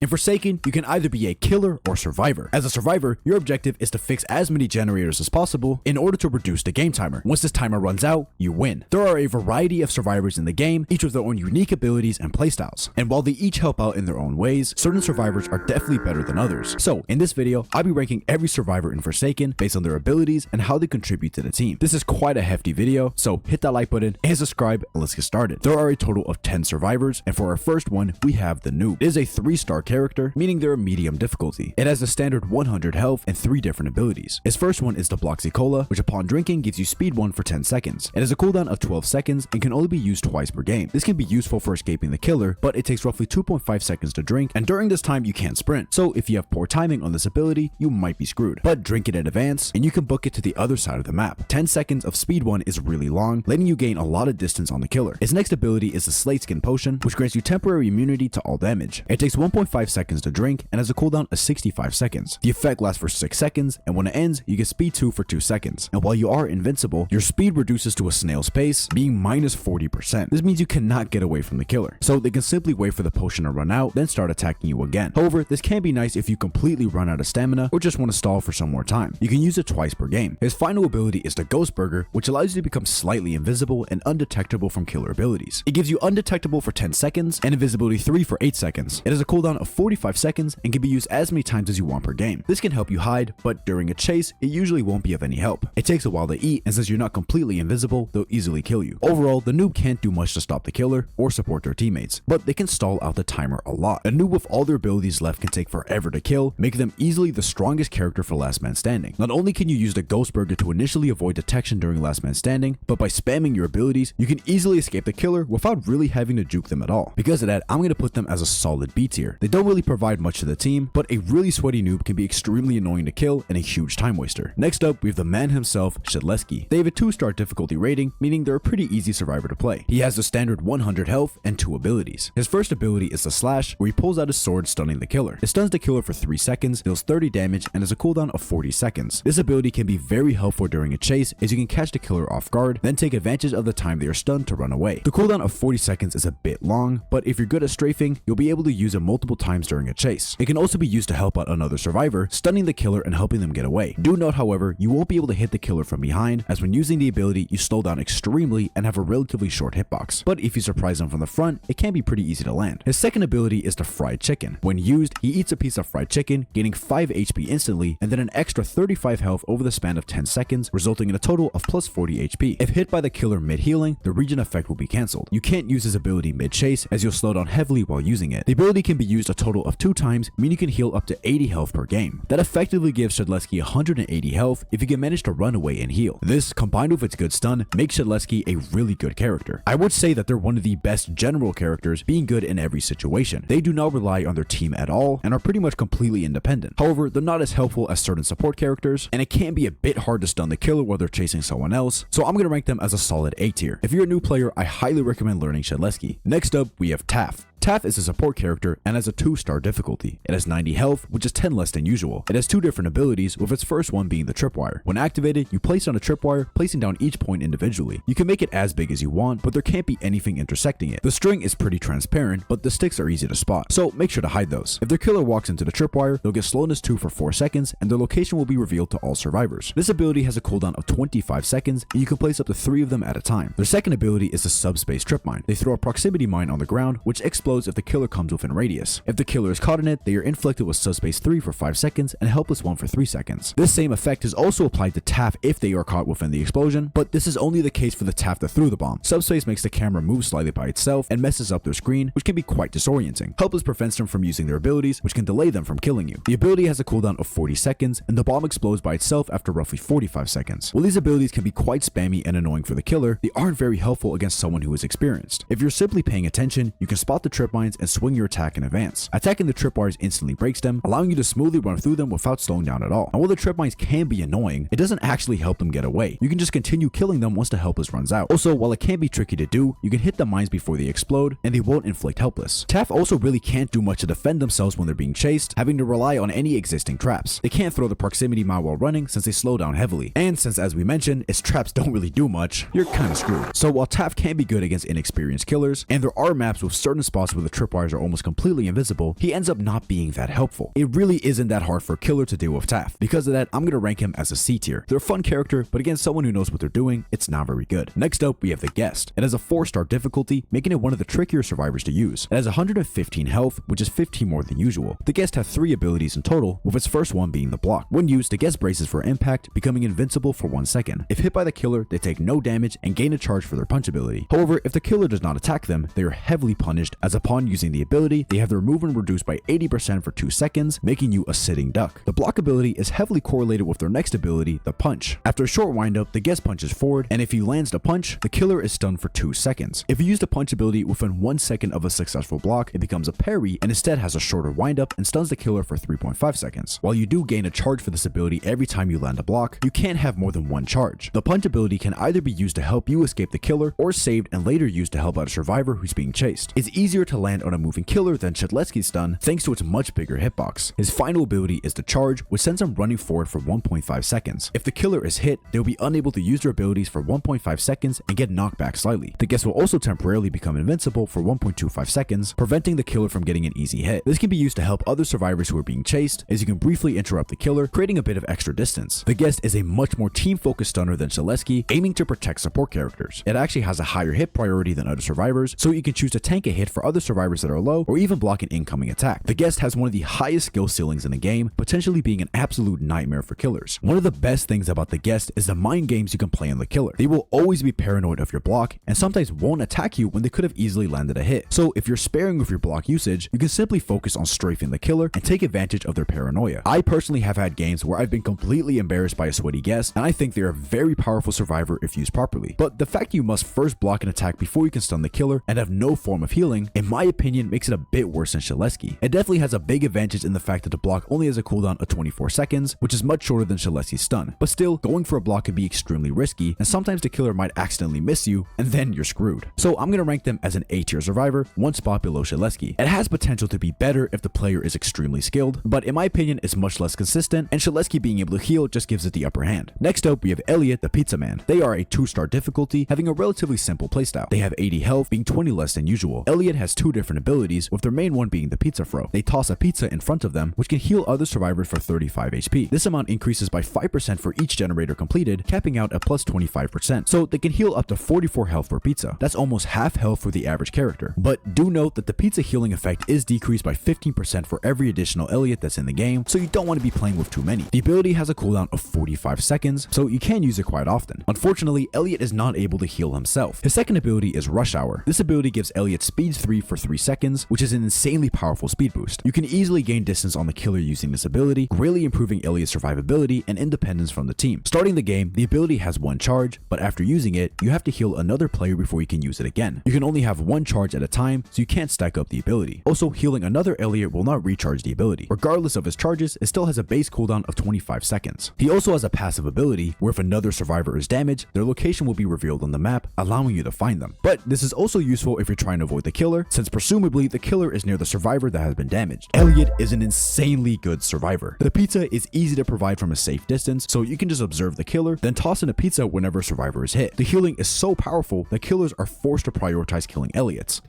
In Forsaken, you can either be a killer or survivor. As a survivor, your objective is to fix as many generators as possible in order to reduce the game timer. Once this timer runs out, you win. There are a variety of survivors in the game, each with their own unique abilities and playstyles. And while they each help out in their own ways, certain survivors are definitely better than others. So in this video, I'll be ranking every survivor in Forsaken based on their abilities and how they contribute to the team. This is quite a hefty video, so hit that like button and subscribe and let's get started. There are a total of 10 survivors, and for our first one, we have the Noob. It is a 3-star character, meaning they're a medium difficulty. It has a standard 100 health and 3 different abilities. Its first one is the Bloxy Cola, which upon drinking gives you speed 1 for 10 seconds. It has a cooldown of 12 seconds and can only be used twice per game. This can be useful for escaping the killer, but it takes roughly 2.5 seconds to drink, and during this time you can't sprint. So if you have poor timing on this ability, you might be screwed. But drink it in advance, and you can book it to the other side of the map. 10 seconds of speed 1 is really long, letting you gain a lot of distance on the killer. Its next ability is the Slate Skin Potion, which grants you temporary immunity to all damage. It takes 1.5 seconds to drink and has a cooldown of 65 seconds. The effect lasts for 6 seconds, and when it ends, you get speed 2 for 2 seconds. And while you are invincible, your speed reduces to a snail's pace, being minus 40%. This means you cannot get away from the killer. So they can simply wait for the potion to run out, then start attacking you again. However, this can be nice if you completely run out of stamina or just want to stall for some more time. You can use it twice per game. His final ability is the Ghost Burger, which allows you to become slightly invisible and undetectable from killer abilities. It gives you undetectable for 10 seconds and invisibility 3 for 8 seconds. It has a cooldown of 45 seconds and can be used as many times as you want per game. This can help you hide, but during a chase, it usually won't be of any help. It takes a while to eat, and since you're not completely invisible, they'll easily kill you. Overall, the Noob can't do much to stop the killer or support their teammates, but they can stall out the timer a lot. A Noob with all their abilities left can take forever to kill, making them easily the strongest character for Last Man Standing. Not only can you use the Ghost Burger to initially avoid detection during Last Man Standing, but by spamming your abilities, you can easily escape the killer without really having to juke them at all. Because of that, I'm going to put them as a solid B tier. They don't really provide much to the team, but a really sweaty Noob can be extremely annoying to kill and a huge time waster. Next up, we have the man himself, Shedletsky. They have a 2-star difficulty rating, meaning they're a pretty easy survivor to play. He has the standard 100 health and 2 abilities. His first ability is the Slash, where he pulls out his sword, stunning the killer. It stuns the killer for 3 seconds, deals 30 damage, and has a cooldown of 40 seconds. This ability can be very helpful during a chase, as you can catch the killer off guard, then take advantage of the time they are stunned to run away. The cooldown of 40 seconds is a bit long, but if you're good at strafing, you'll be able to use it multiple times during a chase. It can also be used to help out another survivor, stunning the killer and helping them get away. Do note, however, you won't be able to hit the killer from behind, as when using the ability, you slow down extremely and have a relatively short hitbox. But if you surprise them from the front, it can be pretty easy to land. His second ability is the Fried Chicken. When used, he eats a piece of fried chicken, gaining 5 HP instantly, and then an extra 35 health over the span of 10 seconds, resulting in a total of plus 40 HP. If hit by the killer mid-healing, the regen effect will be cancelled. You can't use his ability mid-chase, as you'll slow down heavily while using it. The ability can be used a total of 2 times, meaning you can heal up to 80 health per game. That effectively gives Shedletsky 180 health if you can manage to run away and heal. This, combined with its good stun, makes Shedletsky a really good character. I would say that they're one of the best general characters, being good in every situation. They do not rely on their team at all and are pretty much completely independent. However, they're not as helpful as certain support characters, and it can be a bit hard to stun the killer while they're chasing someone else, so I'm going to rank them as a solid A tier. If you're a new player, I highly recommend learning Shedletsky. Next up, we have Taph. Taph is a support character and has a 2-star difficulty. It has 90 health, which is 10 less than usual. It has 2 different abilities, with its first one being the Tripwire. When activated, you place down a tripwire, placing down each point individually. You can make it as big as you want, but there can't be anything intersecting it. The string is pretty transparent, but the sticks are easy to spot, so make sure to hide those. If their killer walks into the tripwire, they'll get slowness 2 for 4 seconds, and their location will be revealed to all survivors. This ability has a cooldown of 25 seconds, and you can place up to 3 of them at a time. Their second ability is the Subspace Trip Mine. They throw a proximity mine on the ground, which explodes if the killer comes within radius. If the killer is caught in it, they are inflicted with Subspace 3 for 5 seconds and Helpless 1 for 3 seconds. This same effect is also applied to Taph if they are caught within the explosion, but this is only the case for the Taph that threw the bomb. Subspace makes the camera move slightly by itself and messes up their screen, which can be quite disorienting. Helpless prevents them from using their abilities, which can delay them from killing you. The ability has a cooldown of 40 seconds, and the bomb explodes by itself after roughly 45 seconds. While these abilities can be quite spammy and annoying for the killer, they aren't very helpful against someone who is experienced. If you're simply paying attention, you can spot the trip mines and swing your attack in advance. Attacking the tripwires instantly breaks them, allowing you to smoothly run through them without slowing down at all. And while the trip mines can be annoying, it doesn't actually help them get away. You can just continue killing them once the helpless runs out. Also, while it can be tricky to do, you can hit the mines before they explode, and they won't inflict helpless. Taph also really can't do much to defend themselves when they're being chased, having to rely on any existing traps. They can't throw the proximity mine while running since they slow down heavily. And since, as we mentioned, its traps don't really do much, you're kinda screwed. So while Taph can be good against inexperienced killers, and there are maps with certain spots spots where the tripwires are almost completely invisible, he ends up not being that helpful. It really isn't that hard for a killer to deal with Taph. Because of that, I'm gonna rank him as a C tier. They're a fun character, but against someone who knows what they're doing, it's not very good. Next up, we have the Guest. It has a 4-star difficulty, making it one of the trickier survivors to use. It has 115 health, which is 15 more than usual. The Guest has 3 abilities in total, with its first one being the block. When used, the Guest braces for impact, becoming invincible for 1 second. If hit by the killer, they take no damage and gain a charge for their punch ability. However, if the killer does not attack them, they are heavily punished, as upon using the ability, they have their movement reduced by 80% for 2 seconds, making you a sitting duck. The block ability is heavily correlated with their next ability, the punch. After a short windup, the Guest punches forward, and if he lands the punch, the killer is stunned for 2 seconds. If you use the punch ability within 1 second of a successful block, it becomes a parry and instead has a shorter windup and stuns the killer for 3.5 seconds. While you do gain a charge for this ability every time you land a block, you can't have more than 1 charge. The punch ability can either be used to help you escape the killer or saved and later used to help out a survivor who's being chased. It's easier to land on a moving killer than Shedletsky's stun thanks to its much bigger hitbox. His final ability is the charge, which sends him running forward for 1.5 seconds. If the killer is hit, they'll be unable to use their abilities for 1.5 seconds and get knocked back slightly. The Guest will also temporarily become invincible for 1.25 seconds, preventing the killer from getting an easy hit. This can be used to help other survivors who are being chased, as you can briefly interrupt the killer, creating a bit of extra distance. The Guest is a much more team-focused stunner than Shedletsky, aiming to protect support characters. It actually has a higher hit priority than other survivors, so you can choose to tank a hit for other survivors that are low, or even block an incoming attack. The Guest has one of the highest skill ceilings in the game, potentially being an absolute nightmare for killers. One of the best things about the Guest is the mind games you can play on the killer. They will always be paranoid of your block, and sometimes won't attack you when they could have easily landed a hit. So if you're sparing with your block usage, you can simply focus on strafing the killer and take advantage of their paranoia. I personally have had games where I've been completely embarrassed by a sweaty Guest, and I think they're a very powerful survivor if used properly. But the fact you must first block an attack before you can stun the killer and have no form of healing, in my opinion, makes it a bit worse than Shedletsky. It definitely has a big advantage in the fact that the block only has a cooldown of 24 seconds, which is much shorter than Shedletsky's stun. But still, going for a block can be extremely risky, and sometimes the killer might accidentally miss you, and then you're screwed. So I'm gonna rank them as an A tier survivor, 1 spot below Shedletsky. It has potential to be better if the player is extremely skilled, but in my opinion, it's much less consistent, and Shedletsky being able to heal just gives it the upper hand. Next up, we have Elliot, the Pizza Man. They are a 2-star difficulty, having a relatively simple playstyle. They have 80 health, being 20 less than usual. Elliot has 2 different abilities, with their main one being the pizza throw. They toss a pizza in front of them, which can heal other survivors for 35 HP. This amount increases by 5% for each generator completed, capping out at plus 25%. So they can heal up to 44 health per pizza. That's almost half health for the average character. But do note that the pizza healing effect is decreased by 15% for every additional Elliot that's in the game, so you don't want to be playing with too many. The ability has a cooldown of 45 seconds, so you can use it quite often. Unfortunately, Elliot is not able to heal himself. His second ability is Rush Hour. This ability gives Elliot speed 3 for 3 seconds, which is an insanely powerful speed boost. You can easily gain distance on the killer using this ability, greatly improving Elliot's survivability and independence from the team. Starting the game, the ability has 1 charge, but after using it, you have to heal another player before you can use it again. You can only have 1 charge at a time, so you can't stack up the ability. Also, healing another Elliot will not recharge the ability. Regardless of his charges, it still has a base cooldown of 25 seconds. He also has a passive ability, where if another survivor is damaged, their location will be revealed on the map, allowing you to find them. But this is also useful if you're trying to avoid the killer, since presumably the killer is near the survivor that has been damaged. Elliot is an insanely good survivor. The pizza is easy to provide from a safe distance, so you can just observe the killer, then toss in a pizza whenever a survivor is hit. The healing is so powerful that killers are forced to prioritize killing Elliots.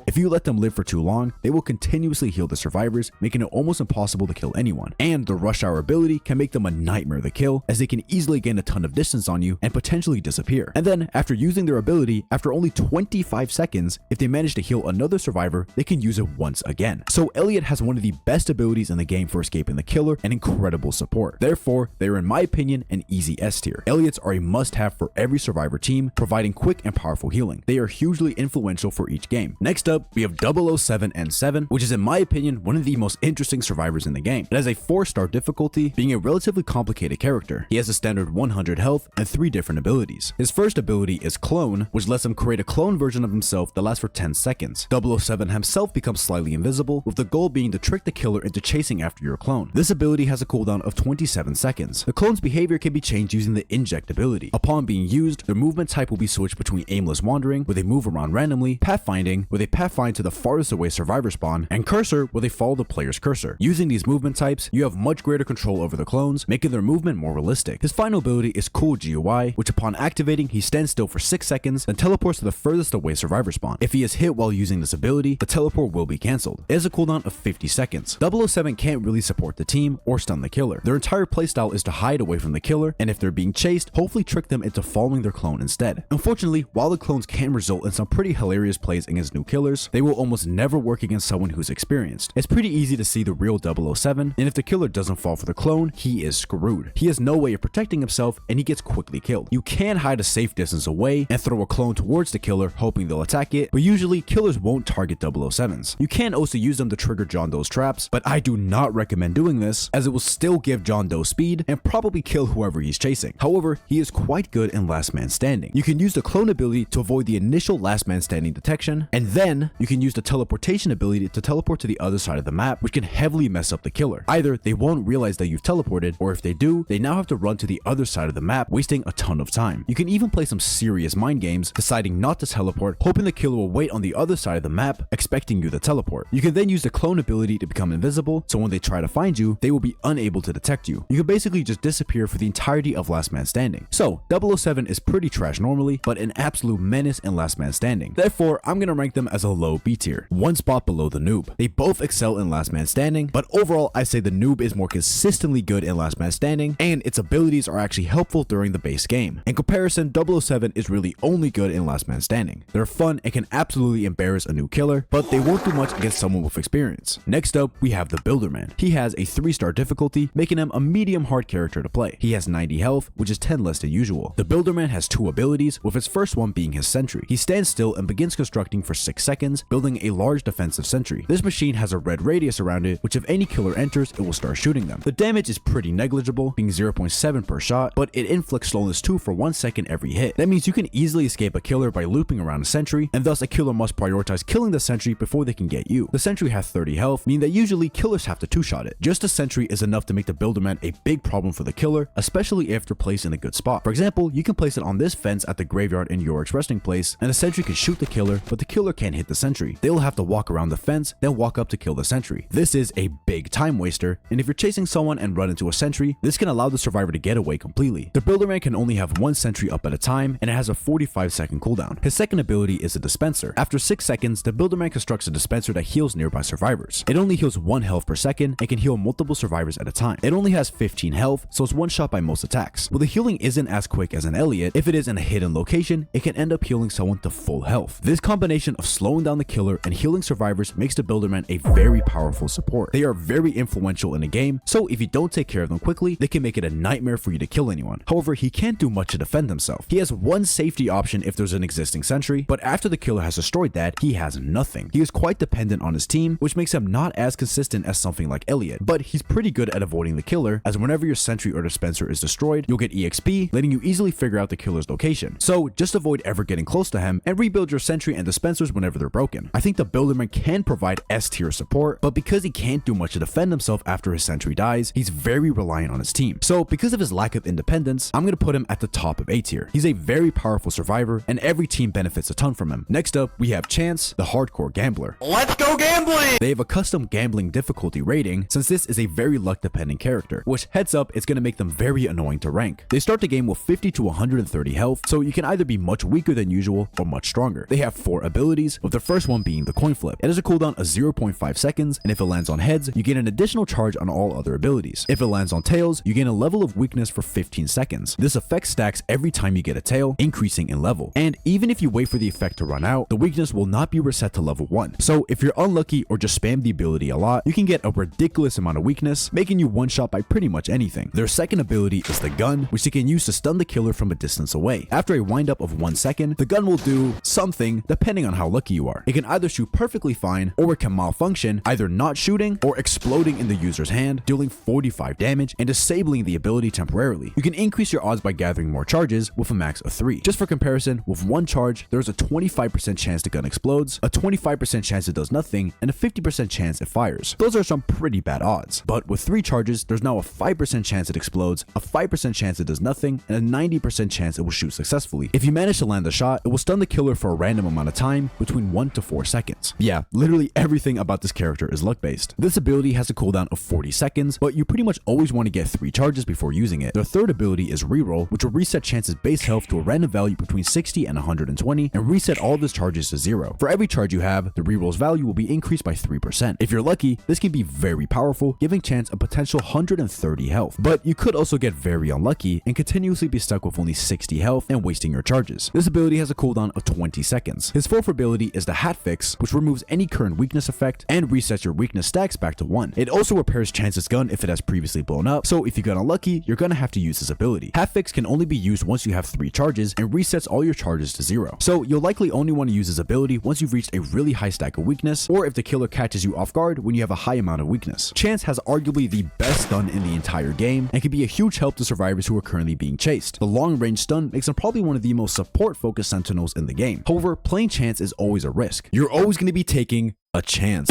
If you let them live for too long, they will continuously heal the survivors, making it almost impossible to kill anyone. And the Rush Hour ability can make them a nightmare to kill, as they can easily gain a ton of distance on you and potentially disappear. And then, after using their ability, after only 25 seconds, if they manage to heal another survivor, they can use it once again. So Elliot has one of the best abilities in the game for escaping the killer and incredible support. Therefore, they are in my opinion an easy S tier. Elliots are a must-have for every survivor team, providing quick and powerful healing. They are hugely influential for each game. Next up, we have 007 and 7, which is in my opinion one of the most interesting survivors in the game. It has a 4-star difficulty, being a relatively complicated character. He has a standard 100 health and 3 different abilities. His first ability is Clone, which lets him create a clone version of himself that lasts for 10 seconds. 007 himself becomes slightly invisible, with the goal being to trick the killer into chasing after your clone. This ability has a cooldown of 27 seconds. The clone's behavior can be changed using the Inject ability. Upon being used, their movement type will be switched between aimless wandering, where they move around randomly, pathfinding, where they pathfind Pathfind to the farthest away survivor spawn, and Cursor where they follow the player's cursor. Using these movement types, you have much greater control over the clones, making their movement more realistic. His final ability is Cool GUI, which upon activating, he stands still for 6 seconds, then teleports to the furthest away survivor spawn. If he is hit while using this ability, the teleport will be cancelled. It has a cooldown of 50 seconds. 007 can't really support the team or stun the killer. Their entire playstyle is to hide away from the killer, and if they're being chased, hopefully trick them into following their clone instead. Unfortunately, while the clones can result in some pretty hilarious plays against new killers, they will almost never work against someone who's experienced. It's pretty easy to see the real 007, and if the killer doesn't fall for the clone, he is screwed. He has no way of protecting himself, and he gets quickly killed. You can hide a safe distance away and throw a clone towards the killer, hoping they'll attack it, but usually killers won't target 007s. You can also use them to trigger John Doe's traps, but I do not recommend doing this, as it will still give John Doe speed and probably kill whoever he's chasing. However, he is quite good in last man standing. You can use the clone ability to avoid the initial last man standing detection, and then you can use the teleportation ability to teleport to the other side of the map, which can heavily mess up the killer. Either they won't realize that you've teleported, or if they do, they now have to run to the other side of the map, wasting a ton of time. You can even play some serious mind games, deciding not to teleport, hoping the killer will wait on the other side of the map, expecting you to teleport. You can then use the clone ability to become invisible, so when they try to find you, they will be unable to detect you. You can basically just disappear for the entirety of last man standing. So 007 is pretty trash normally, but an absolute menace in last man standing. Therefore, I'm gonna rank them as a low B tier, one spot below the Noob. They both excel in last man standing, but overall I say the Noob is more consistently good in last man standing, and its abilities are actually helpful during the base game. In comparison, 007 is really only good in last man standing. They're fun and can absolutely embarrass a new killer, but they won't do much against someone with experience. Next up, we have the Builderman. He has a 3-star difficulty, making him a medium hard character to play. He has 90 health, which is 10 less than usual. The Builderman has 2 abilities, with his first one being his sentry. He stands still and begins constructing for 6 seconds, building a large defensive sentry. This machine has a red radius around it, which if any killer enters, it will start shooting them. The damage is pretty negligible, being 0.7 per shot, but it inflicts slowness 2 for 1 second every hit. That means you can easily escape a killer by looping around a sentry, and thus a killer must prioritize killing the sentry before they can get you. The sentry has 30 health, meaning that usually killers have to 2-shot it. Just a sentry is enough to make the Builderman a big problem for the killer, especially if they're placed in a good spot. For example, you can place it on this fence at the graveyard in your resting place, and the sentry can shoot the killer, but the killer can't hit the sentry. They'll have to walk around the fence, then walk up to kill the sentry. This is a big time waster, and if you're chasing someone and run into a sentry, this can allow the survivor to get away completely. The Builderman can only have 1 sentry up at a time, and it has a 45-second cooldown. His second ability is a dispenser. After 6 seconds, the Builderman constructs a dispenser that heals nearby survivors. It only heals 1 health per second and can heal multiple survivors at a time. It only has 15 health, so it's one shot by most attacks. While the healing isn't as quick as an Elliot, if it is in a hidden location, it can end up healing someone to full health. This combination of slowing down the killer and healing survivors makes the Builderman a very powerful support. They are very influential in the game, so if you don't take care of them quickly, they can make it a nightmare for you to kill anyone. However, he can't do much to defend himself. He has 1 safety option if there's an existing sentry, but after the killer has destroyed that, he has nothing. He is quite dependent on his team, which makes him not as consistent as something like Elliot, but he's pretty good at avoiding the killer, as whenever your sentry or dispenser is destroyed, you'll get EXP, letting you easily figure out the killer's location. So just avoid ever getting close to him and rebuild your sentry and dispensers whenever they're broken. I think the Builderman can provide S tier support, but because he can't do much to defend himself after his sentry dies, he's very reliant on his team. So because of his lack of independence, I'm gonna put him at the top of A tier. He's a very powerful survivor, and every team benefits a ton from him. Next up, we have Chance, the hardcore gambler. Let's go gambling! They have a custom gambling difficulty rating, since this is a very luck dependent character, which heads up, it's gonna make them very annoying to rank. They start the game with 50 to 130 health, so you can either be much weaker than usual or much stronger. They have 4 abilities, with the first one being the coin flip. It has a cooldown of 0.5 seconds, and if it lands on heads, you gain an additional charge on all other abilities. If it lands on tails, you gain a level of weakness for 15 seconds. This effect stacks every time you get a tail, increasing in level. And even if you wait for the effect to run out, the weakness will not be reset to level 1. So if you're unlucky or just spam the ability a lot, you can get a ridiculous amount of weakness, making you one-shot by pretty much anything. Their second ability is the gun, which they can use to stun the killer from a distance away. After a wind-up of 1 second, the gun will do something depending on how lucky you are. It can either shoot perfectly fine, or it can malfunction, either not shooting or exploding in the user's hand, dealing 45 damage and disabling the ability temporarily. You can increase your odds by gathering more charges with a max of 3. Just for comparison, with 1 charge, there's a 25% chance the gun explodes, a 25% chance it does nothing, and a 50% chance it fires. Those are some pretty bad odds. But with 3 charges, there's now a 5% chance it explodes, a 5% chance it does nothing, and a 90% chance it will shoot successfully. If you manage to land the shot, it will stun the killer for a random amount of time, between from 1 to 4 seconds. Yeah, literally everything about this character is luck based. This ability has a cooldown of 40 seconds, but you pretty much always want to get 3 charges before using it. Their third ability is reroll, which will reset Chance's base health to a random value between 60 and 120 and reset all of his charges to 0. For every charge you have, the reroll's value will be increased by 3%. If you're lucky, this can be very powerful, giving Chance a potential 130 health. But you could also get very unlucky and continuously be stuck with only 60 health and wasting your charges. This ability has a cooldown of 20 seconds. His fourth ability is the Hat Fix, which removes any current weakness effect and resets your weakness stacks back to 1. It also repairs Chance's gun if it has previously blown up, so if you got unlucky, you're gonna have to use this ability. Hat Fix can only be used once you have 3 charges and resets all your charges to 0. So you'll likely only want to use this ability once you've reached a really high stack of weakness, or if the killer catches you off guard when you have a high amount of weakness. Chance has arguably the best stun in the entire game and can be a huge help to survivors who are currently being chased. The long range stun makes him probably one of the most support focused sentinels in the game. However, playing Chance is always a risk. You're always going to be taking a chance.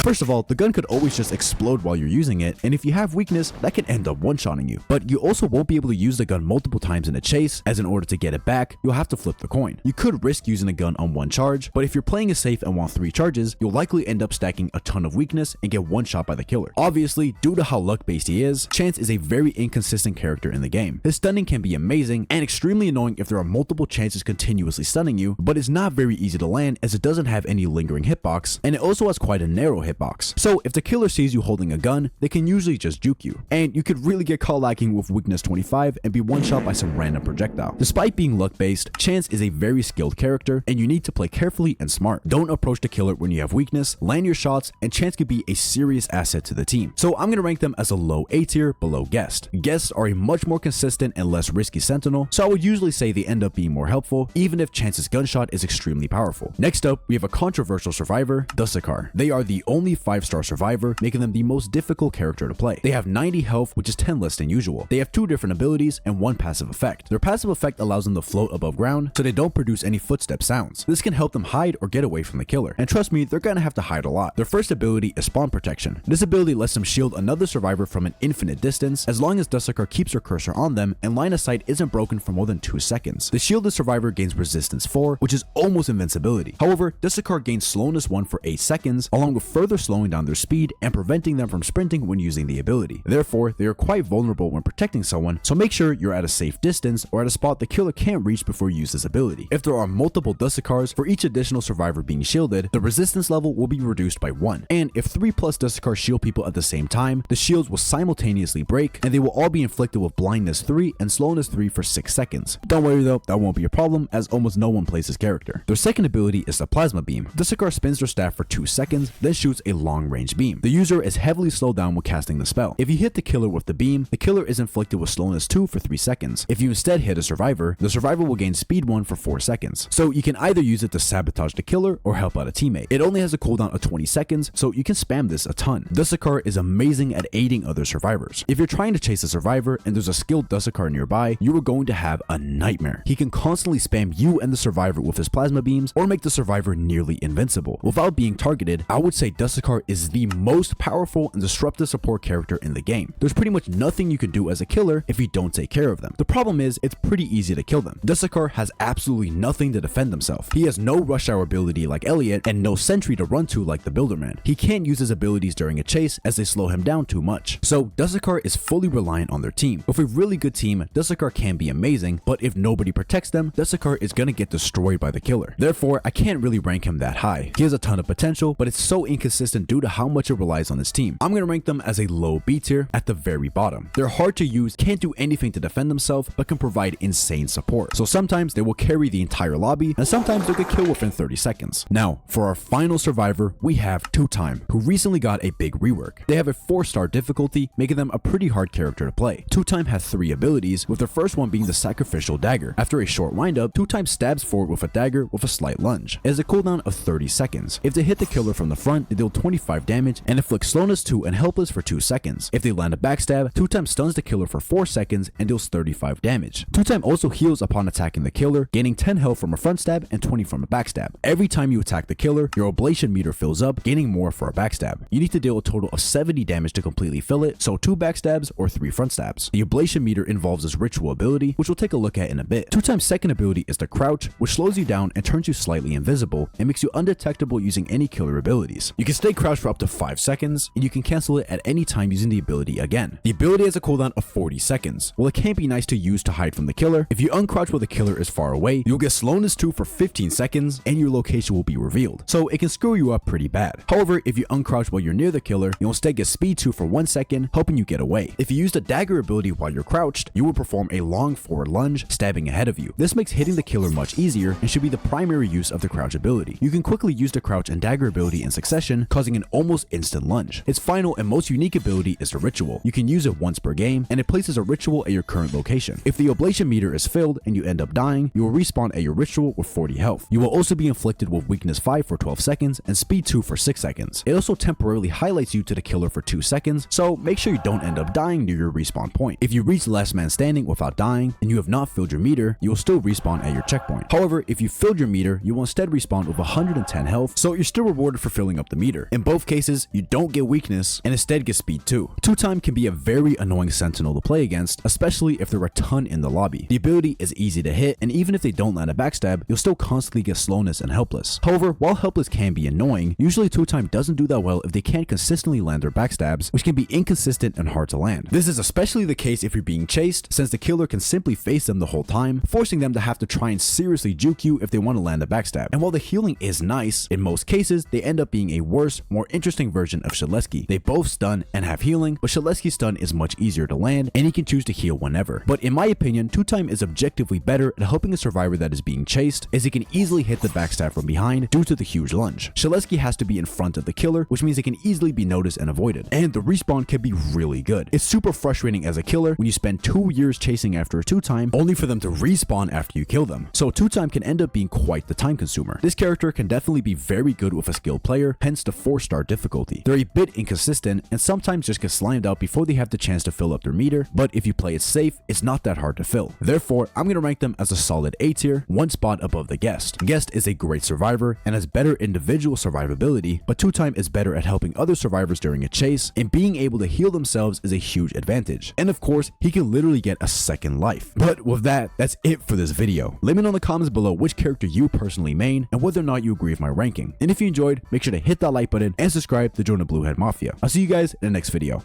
First of all, the gun could always just explode while you're using it, and if you have weakness, that can end up one-shotting you. But you also won't be able to use the gun multiple times in a chase, as in order to get it back, you'll have to flip the coin. You could risk using a gun on 1 charge, but if you're playing it safe and want 3 charges, you'll likely end up stacking a ton of weakness and get one shot by the killer. Obviously, due to how luck-based he is, Chance is a very inconsistent character in the game. His stunning can be amazing and extremely annoying if there are multiple chances continuously stunning you, but it's not very easy to land as it doesn't have any lingering hitbox, and it also has quite a narrow hitbox. So if the killer sees you holding a gun, they can usually just juke you, and you could really get caught lacking with weakness 25 and be one shot by some random projectile. Despite being luck based, Chance is a very skilled character, and you need to play carefully and smart. Don't approach the killer when you have weakness, land your shots, and Chance could be a serious asset to the team. So I'm gonna rank them as a low A tier below Guest. Guests are a much more consistent and less risky sentinel, so I would usually say they end up being more helpful, even if Chance's gunshot is extremely powerful. Next up, we have a controversial survivor, Dusekkar. They are the only 5-star survivor, making them the most difficult character to play. They have 90 health, which is 10 less than usual. They have 2 different abilities and 1 passive effect. Their passive effect allows them to float above ground, so they don't produce any footstep sounds. This can help them hide or get away from the killer, and trust me, they're gonna have to hide a lot. Their first ability is spawn protection. This ability lets them shield another survivor from an infinite distance, as long as Dusekkar keeps her cursor on them and line of sight isn't broken for more than 2 seconds. The shielded survivor gains resistance 4, which is almost invincibility. However, Dusekkar gains slowness 1 for 8 seconds, along with further slowing down their speed and preventing them from sprinting when using the ability. Therefore, they are quite vulnerable when protecting someone, so make sure you're at a safe distance or at a spot the killer can't reach before you use this ability. If there are multiple Dusekkars, for each additional survivor being shielded, the resistance level will be reduced by 1. And if 3+ Dusekkar shield people at the same time, the shields will simultaneously break, and they will all be inflicted with blindness 3 and slowness 3 for 6 seconds. Don't worry though, that won't be a problem, as almost no one plays this character. Their second ability is the plasma beam. Dusekkar spins their staff for 2 seconds, then shoots a long range beam. The user is heavily slowed down when casting the spell. If you hit the killer with the beam, the killer is inflicted with slowness 2 for 3 seconds. If you instead hit a survivor, the survivor will gain speed 1 for 4 seconds. So you can either use it to sabotage the killer or help out a teammate. It only has a cooldown of 20 seconds, so you can spam this a ton. Dusekkar is amazing at aiding other survivors. If you're trying to chase a survivor and there's a skilled Dusekkar nearby, you are going to have a nightmare. He can constantly spam you and the survivor with his plasma beams or make the survivor nearly invincible. Without being targeted, I would say Dusekkar is the most powerful and disruptive support character in the game. There's pretty much nothing you can do as a killer if you don't take care of them. The problem is, it's pretty easy to kill them. Dusekkar has absolutely nothing to defend himself. He has no rush hour ability like Elliot and no sentry to run to like the Builderman. He can't use his abilities during a chase as they slow him down too much. So Dusekkar is fully reliant on their team. With a really good team, Dusekkar can be amazing, but if nobody protects them, Dusekkar is gonna get destroyed by the killer. Therefore, I can't really rank him that high. He has a ton of potential, but it's so inconsistent due to how much it relies on his team. I'm gonna rank them as a low B tier at the very bottom. They're hard to use, can't do anything to defend themselves, but can provide insane support. So sometimes they will carry the entire lobby, and sometimes they'll get killed within 30 seconds. Now, for our final survivor, we have Twotime, who recently got a big rework. They have a 4-star difficulty, making them a pretty hard character to play. Twotime has 3 abilities, with their first one being the sacrificial dagger. After a short windup, Twotime stabs forward with a dagger with a slight lunge. It has a cooldown of 30 seconds. If they hit the killer from the front, they deal 25 damage and inflicts slowness 2 and helpless for 2 seconds. If they land a backstab, Twotime stuns the killer for 4 seconds and deals 35 damage. Twotime also heals upon attacking the killer, gaining 10 health from a front stab and 20 from a backstab. Every time you attack the killer, your oblation meter fills up, gaining more for a backstab. You need to deal a total of 70 damage to completely fill it, so 2 backstabs or 3 front stabs. The oblation meter involves this ritual ability, which we'll take a look at in a bit. Twotime's second ability is the crouch, which slows you down and turns you slightly invisible and makes you undetectable using any killer abilities. You can stay crouched for up to 5 seconds, and you can cancel it at any time using the ability again. The ability has a cooldown of 40 seconds. While it can be nice to use to hide from the killer, if you uncrouch while the killer is far away, you'll get slowness 2 for 15 seconds and your location will be revealed, so it can screw you up pretty bad. However, if you uncrouch while you're near the killer, you'll instead get speed 2 for 1 second, helping you get away. If you use the dagger ability while you're crouched, you will perform a long forward lunge, stabbing ahead of you. This makes hitting the killer much easier and should be the primary use of the crouch ability. You can quickly use the crouch and dagger ability in succession, causing an almost instant lunge. Its final and most unique ability is the ritual. You can use it once per game, and it places a ritual at your current location. If the oblation meter is filled and you end up dying, you will respawn at your ritual with 40 health. You will also be inflicted with weakness 5 for 12 seconds and speed 2 for 6 seconds. It also temporarily highlights you to the killer for 2 seconds, so make sure you don't end up dying near your respawn point. If you reach last man standing without dying and you have not filled your meter, you will still respawn at your checkpoint. However, if you filled your meter, you will instead respawn with 110 health, so you're still rewarded for filling up the meter. In both cases, you don't get weakness and instead get speed 2. Twotime can be a very annoying sentinel to play against, especially if there are a ton in the lobby. The ability is easy to hit, and even if they don't land a backstab, you'll still constantly get slowness and helpless. However, while helpless can be annoying, usually Twotime doesn't do that well if they can't consistently land their backstabs, which can be inconsistent and hard to land. This is especially the case if you're being chased, since the killer can simply face them the whole time, forcing them to have to try and seriously juke you if they want to land a backstab. And while the healing is nice, in most cases, they end up being a worse, more interesting version of Shedletsky. They both stun and have healing, but Shedletsky's stun is much easier to land, and he can choose to heal whenever. But in my opinion, Twotime is objectively better at helping a survivor that is being chased, as he can easily hit the backstab from behind due to the huge lunge. Shedletsky has to be in front of the killer, which means it can easily be noticed and avoided. And the respawn can be really good. It's super frustrating as a killer when you spend 2 years chasing after a Twotime, only for them to respawn after you kill them. So Twotime can end up being quite the time consumer. This character can definitely be very good with a skilled player, hence the 4-star difficulty. They're a bit inconsistent and sometimes just get slimed out before they have the chance to fill up their meter, but if you play it safe, it's not that hard to fill. Therefore, I'm going to rank them as a solid A tier, 1 spot above the Guest. Guest is a great survivor and has better individual survivability, but Twotime is better at helping other survivors during a chase, and being able to heal themselves is a huge advantage. And of course, he can literally get a second life. But with that, that's it for this video. Let me know in the comments below which character you personally main and whether or not you agree with my ranking. And if you enjoyed, make sure to hit that like button and subscribe to join the Blue Head Mafia. I'll see you guys in the next video.